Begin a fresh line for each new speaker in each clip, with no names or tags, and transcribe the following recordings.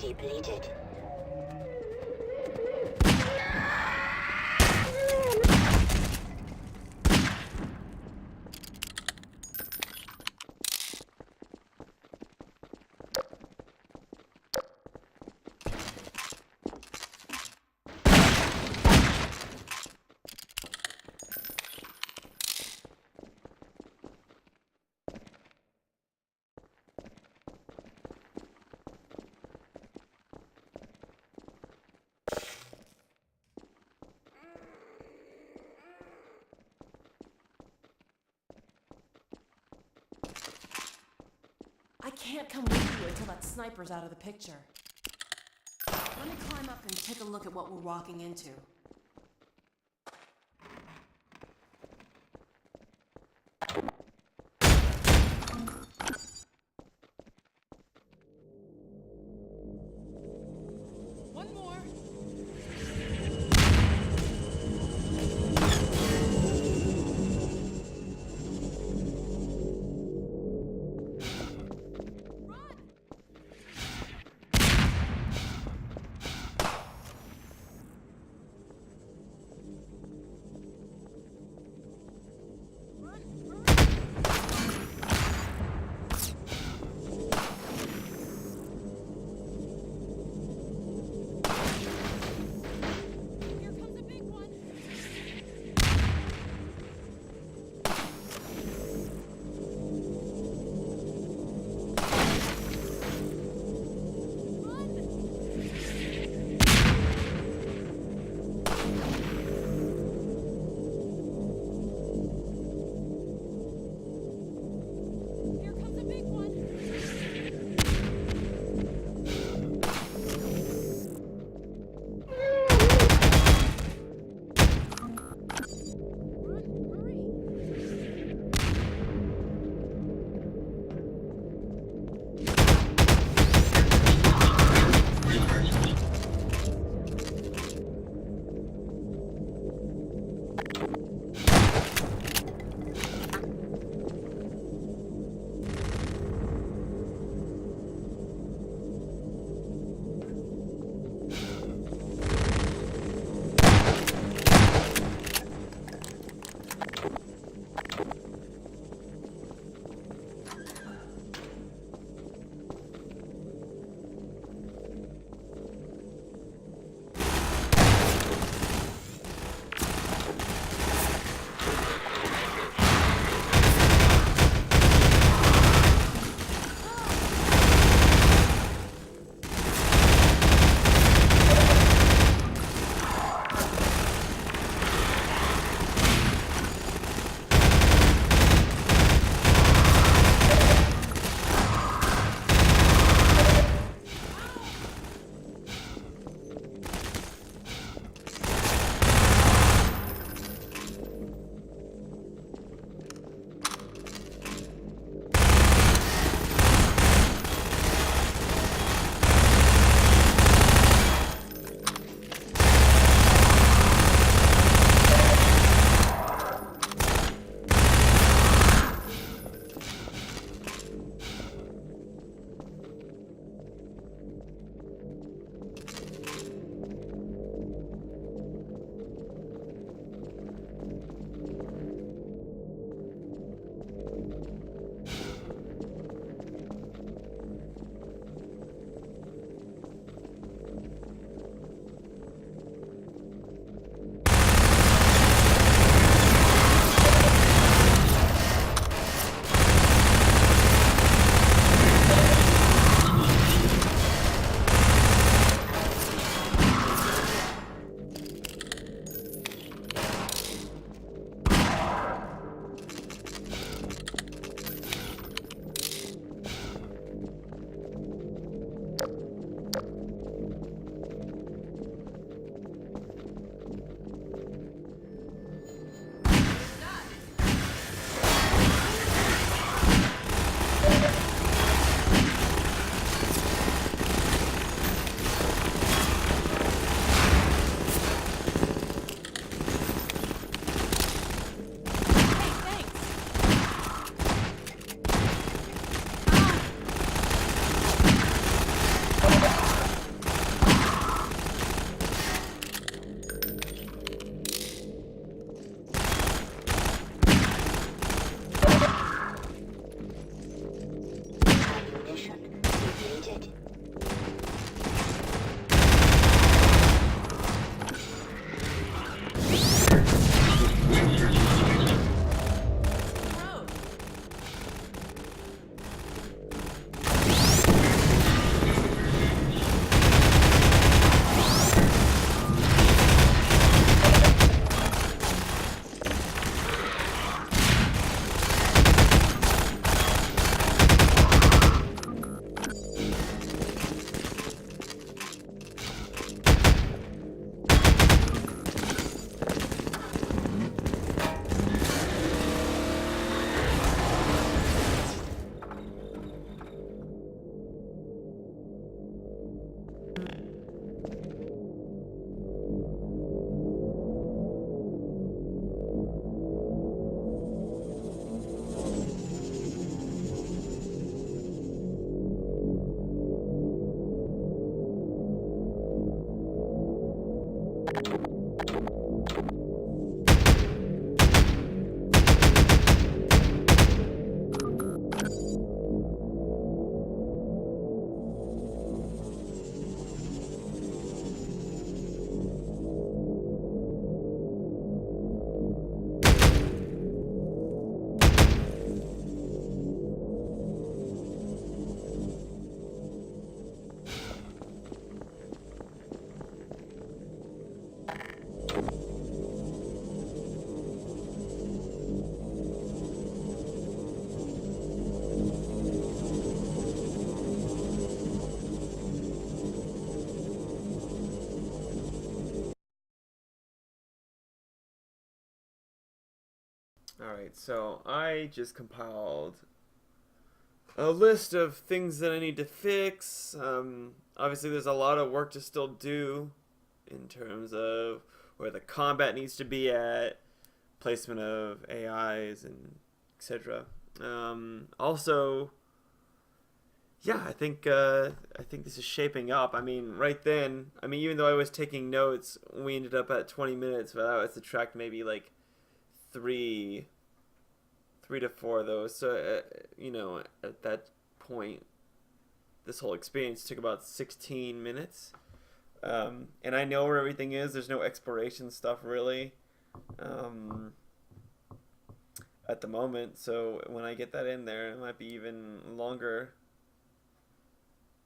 depleted.
I can't come with you until that sniper's out of the picture. Let me climb up and take a look at what we're walking into. One more.
Alright, so I just compiled a list of things that I need to fix. Obviously, there's a lot of work to still do in terms of where the combat needs to be at, placement of AIs, and etc. Also, yeah, I think this is shaping up. I mean, right then, I mean, even though I was taking notes, we ended up at 20 minutes, but I would subtract maybe like three, 3 to 4 of those. So, at that point, this whole experience took about 16 minutes. And I know where everything is. There's no exploration stuff really um, at the moment. So when I get that in there, it might be even longer.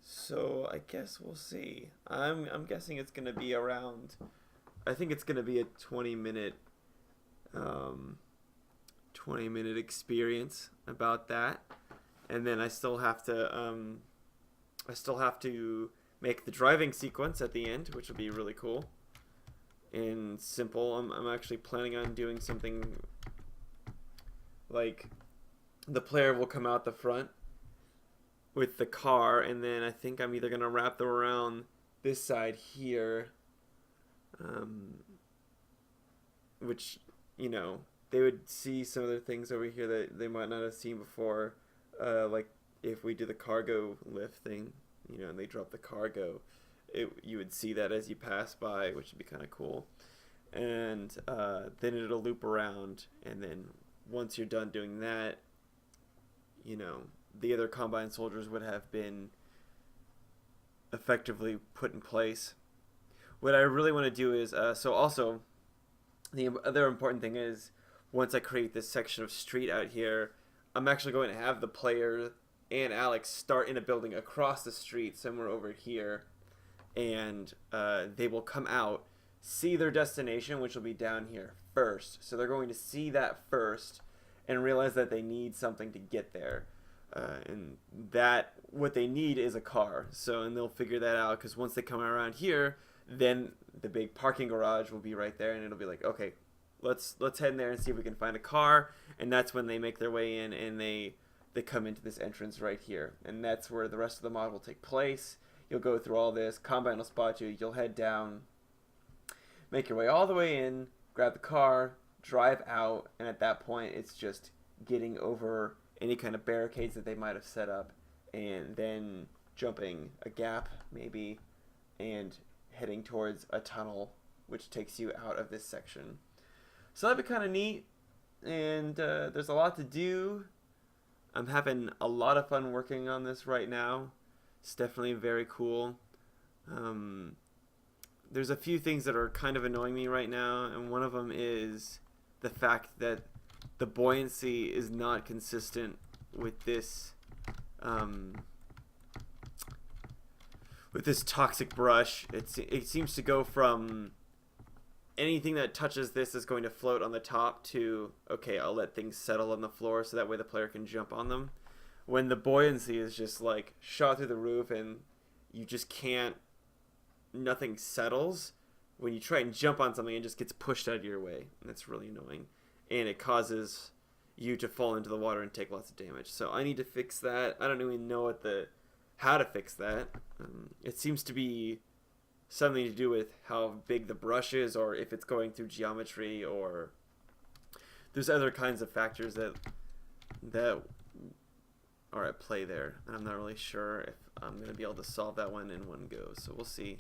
So I guess we'll see. I'm guessing it's gonna be around. I think it's gonna be a um, 20-minute experience about that, and then I still have to make the driving sequence at the end, which will be really cool and simple. I'm actually planning on doing something like the player will come out the front with the car, and then I think I'm either gonna wrap them around this side here, um, which they would see some of the things over here that they might not have seen before, like if we do the cargo lift thing, and they drop the cargo, you would see that as you pass by, which would be kind of cool. And then it'll loop around, and then once you're done doing that, the other Combine soldiers would have been effectively put in place. What I really want to do is, so also, the other important thing is, once I create this section of street out here, I'm actually going to have the player and Alex start in a building across the street somewhere over here, and they will come out, see their destination, which will be down here first. So they're going to see that first and realize that they need something to get there. And that what they need is a car. And they'll figure that out, because once they come around here, then the big parking garage will be right there, and it'll be like, okay, let's head in there and see if we can find a car. And that's when they make their way in, and they come into this entrance right here, and that's where the rest of the mod will take place. You'll go through all this, Combine will spot you, you'll head down, make your way all the way in, grab the car, drive out, and at that point it's just getting over any kind of barricades that they might have set up, and then jumping a gap maybe, and heading towards a tunnel which takes you out of this section. So that'd be kind of neat, and there's a lot to do. I'm having a lot of fun working on this right now. It's definitely very cool. There's a few things that are kind of annoying me right now, and one of them is the fact that the buoyancy is not consistent with this toxic brush. It seems to go from anything that touches this is going to float on the top to, okay, I'll let things settle on the floor so that way the player can jump on them. When the buoyancy is just like shot through the roof, and you just can't, nothing settles. When you try and jump on something, it just gets pushed out of your way, and that's really annoying. And it causes you to fall into the water and take lots of damage. So I need to fix that. I don't even know how to fix that. It seems to be something to do with how big the brush is, or if it's going through geometry, or there's other kinds of factors that are at play there, and I'm not really sure if I'm going to be able to solve that one in one go, so we'll see.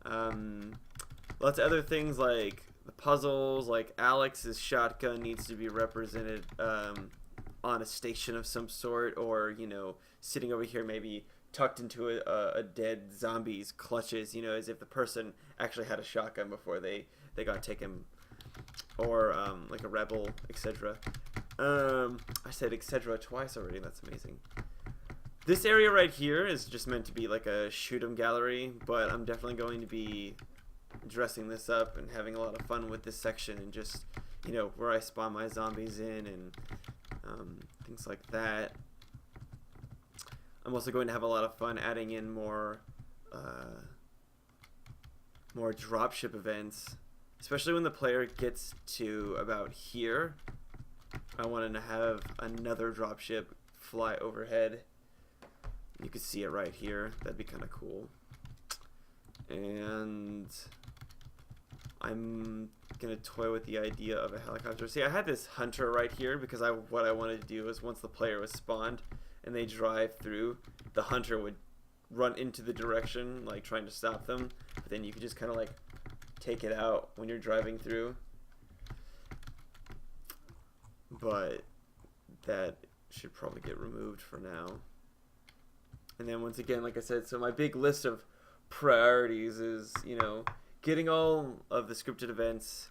Lots of other things like the puzzles, like Alex's shotgun needs to be represented on a station of some sort, or sitting over here maybe tucked into a dead zombie's clutches, as if the person actually had a shotgun before they got taken, or like a rebel, etc. I said etc. twice already. That's amazing. This area right here is just meant to be like a shoot 'em gallery, but I'm definitely going to be dressing this up and having a lot of fun with this section, and just where I spawn my zombies in, and things like that. I'm also going to have a lot of fun adding in more dropship events, especially when the player gets to about here. I wanted to have another dropship fly overhead. You could see it right here. That'd be kind of cool. And I'm gonna toy with the idea of a helicopter. See, I had this hunter right here because what I wanted to do is once the player was spawned and they drive through, the hunter would run into the direction, like trying to stop them. But then you could just kind of like take it out when you're driving through. But that should probably get removed for now. And then once again, like I said, so my big list of priorities is, you know, getting all of the scripted events,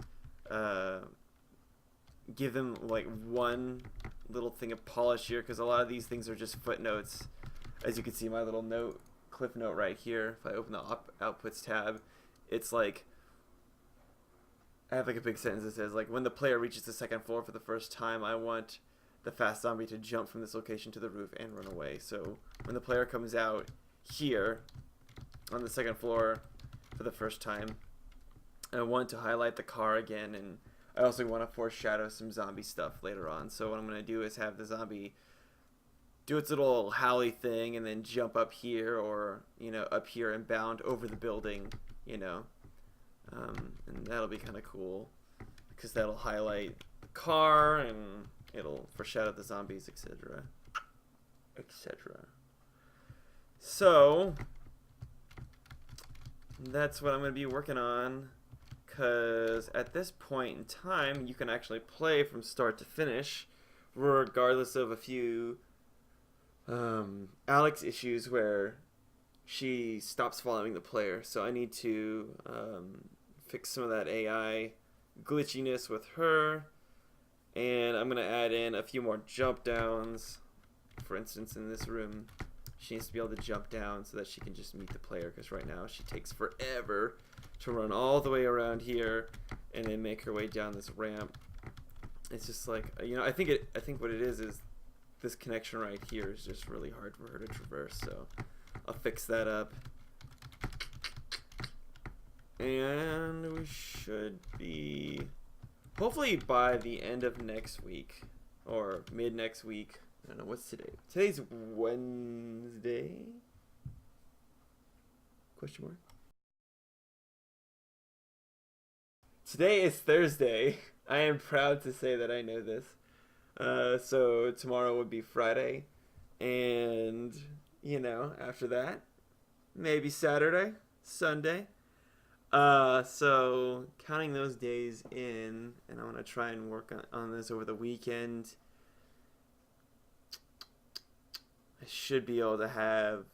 give them like one little thing of polish here, because a lot of these things are just footnotes. As you can see, my little note, cliff note right here, if I open the outputs tab, it's like, I have like a big sentence that says, like, when the player reaches the second floor for the first time, I want the fast zombie to jump from this location to the roof and run away. So when the player comes out here on the second floor for the first time, I want to highlight the car again, and I also want to foreshadow some zombie stuff later on. So what I'm going to do is have the zombie do its little howly thing and then jump up here, or, you know, up here and bound over the building, you know. And that'll be kind of cool because that'll highlight the car and it'll foreshadow the zombies, etc. etc. So that's what I'm going to be working on, because at this point in time you can actually play from start to finish regardless of a few Alex issues where she stops following the player. So I need to fix some of that AI glitchiness with her, and I'm going to add in a few more jump downs. For instance, in this room, she needs to be able to jump down so that she can just meet the player, because right now she takes forever to run all the way around here and then make her way down this ramp. It's just like, you know, I think what it is this connection right here is just really hard for her to traverse, so I'll fix that up. And we should be, hopefully by the end of next week or mid next week. I don't know, what's today? Today's Wednesday? Question mark? Today is Thursday. I am proud to say that I know this. So tomorrow would be Friday. And, you know, after that, maybe Saturday, Sunday. So counting those days in, and I want to try and work on this over the weekend. I should be able to have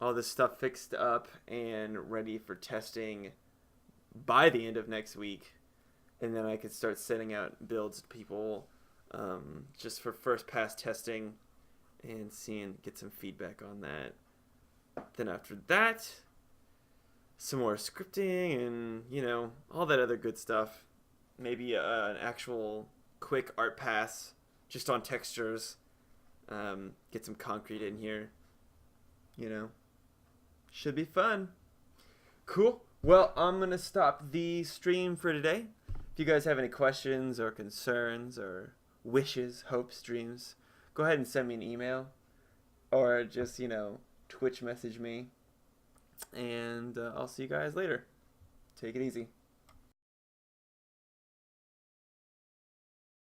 all this stuff fixed up and ready for testing by the end of next week, and then I could start sending out builds to people just for first pass testing and get some feedback on that. Then after that, some more scripting and, you know, all that other good stuff. Maybe an actual quick art pass just on textures. Get some concrete in here, you know. Should be fun. Cool. Well, I'm gonna stop the stream for today. If you guys have any questions or concerns or wishes, hopes, dreams, go ahead and send me an email, or just, you know, Twitch message me, and I'll see you guys later. Take it easy.